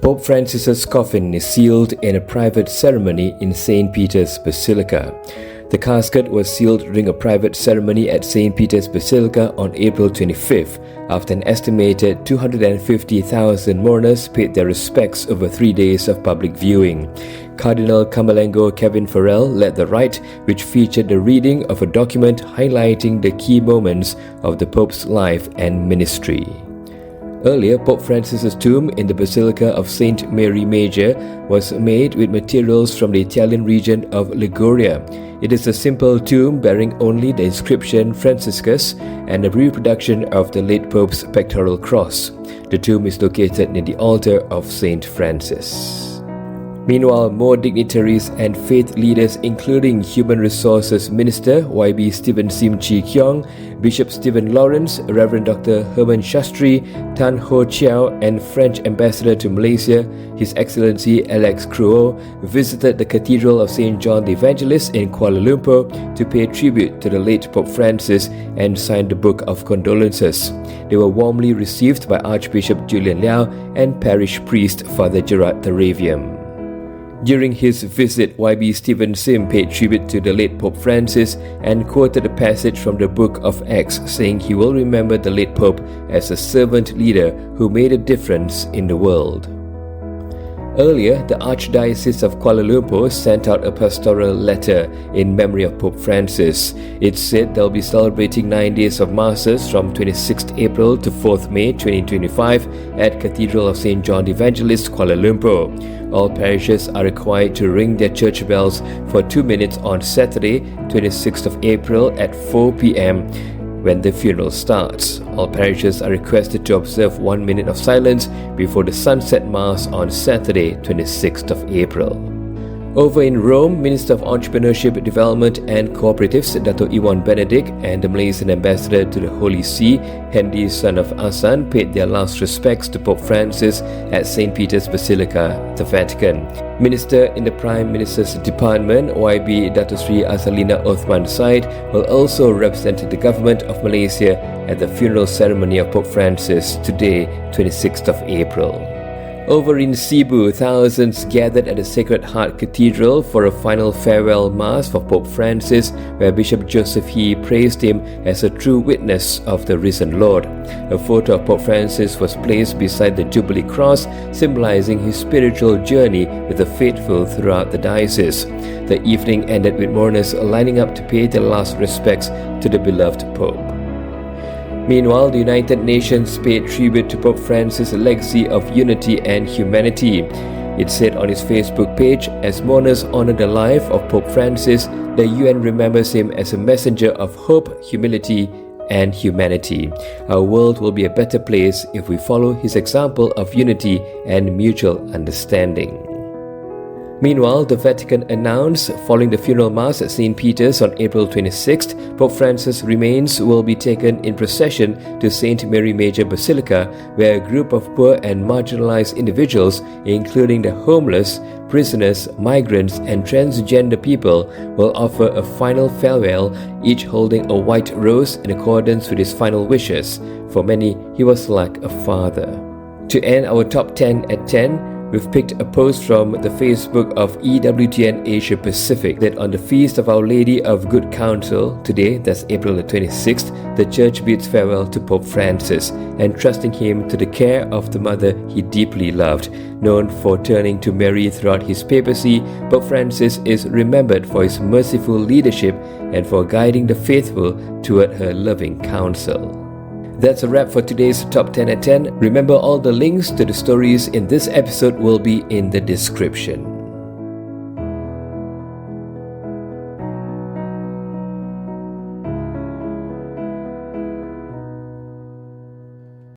Pope Francis's coffin is sealed in a private ceremony in St. Peter's Basilica. The casket was sealed during a private ceremony at St. Peter's Basilica on April 25th, after an estimated 250,000 mourners paid their respects over 3 days of public viewing. Cardinal 𝐃𝐚𝐭𝐮𝐤 Kevin Farrell led the rite, which featured the reading of a document highlighting the key moments of the Pope's life and ministry. Earlier, Pope Francis's tomb in the Basilica of St. Mary Major was made with materials from the Italian region of Liguria. It is a simple tomb bearing only the inscription Franciscus and a reproduction of the late Pope's pectoral cross. The tomb is located near the altar of St. Francis. Meanwhile, more dignitaries and faith leaders, including Human Resources Minister YB Stephen Sim Chi Kyong, Bishop Stephen Lawrence, Reverend Dr. Herman Shastri, Tan Ho Chiao, and French Ambassador to Malaysia, His Excellency Alex Kruo, visited the Cathedral of St. John the Evangelist in Kuala Lumpur to pay tribute to the late Pope Francis and sign the Book of Condolences. They were warmly received by Archbishop Julian Liao and Parish Priest Father Gerard Theravium. During his visit, YB Stephen Sim paid tribute to the late Pope Francis and quoted a passage from the Book of Acts, saying he will remember the late Pope as a servant leader who made a difference in the world. Earlier, the Archdiocese of Kuala Lumpur sent out a pastoral letter in memory of Pope Francis. It said they'll be celebrating 9 days of Masses from 26th April to 4th May 2025 at Cathedral of St. John the Evangelist, Kuala Lumpur. All parishes are required to ring their church bells for 2 minutes on Saturday, 26th of April at 4 p.m. when the funeral starts. All parishes are requested to observe 1 minute of silence before the sunset mass on Saturday, 26th of April. Over in Rome, Minister of Entrepreneurship, Development and Cooperatives, Dato' Iwan Benedict, and the Malaysian Ambassador to the Holy See, Hendy son of Asan, paid their last respects to Pope Francis at St. Peter's Basilica, the Vatican. Minister in the Prime Minister's Department, YB Dato' Sri Azalina Othman Said, will also represent the government of Malaysia at the funeral ceremony of Pope Francis today, 26th of April. Over in Cebu, thousands gathered at the Sacred Heart Cathedral for a final farewell mass for Pope Francis, where Bishop Joseph He praised him as a true witness of the risen Lord. A photo of Pope Francis was placed beside the Jubilee Cross, symbolizing his spiritual journey with the faithful throughout the diocese. The evening ended with mourners lining up to pay their last respects to the beloved Pope. Meanwhile, the United Nations paid tribute to Pope Francis' legacy of unity and humanity. It said on its Facebook page, as mourners honor the life of Pope Francis, the UN remembers him as a messenger of hope, humility, and humanity. Our world will be a better place if we follow his example of unity and mutual understanding. Meanwhile, the Vatican announced, following the funeral mass at St. Peter's on April 26th, Pope Francis' remains will be taken in procession to St. Mary Major Basilica, where a group of poor and marginalized individuals, including the homeless, prisoners, migrants, and transgender people, will offer a final farewell, each holding a white rose in accordance with his final wishes. For many, he was like a father. To end our top 10 at 10, we've picked a post from the Facebook of EWTN Asia Pacific that on the feast of Our Lady of Good Counsel, today, that's April the 26th, the Church bids farewell to Pope Francis, entrusting him to the care of the mother he deeply loved. Known for turning to Mary throughout his papacy, Pope Francis is remembered for his merciful leadership and for guiding the faithful toward her loving counsel. That's a wrap for today's Top 10 at 10. Remember, all the links to the stories in this episode will be in the description.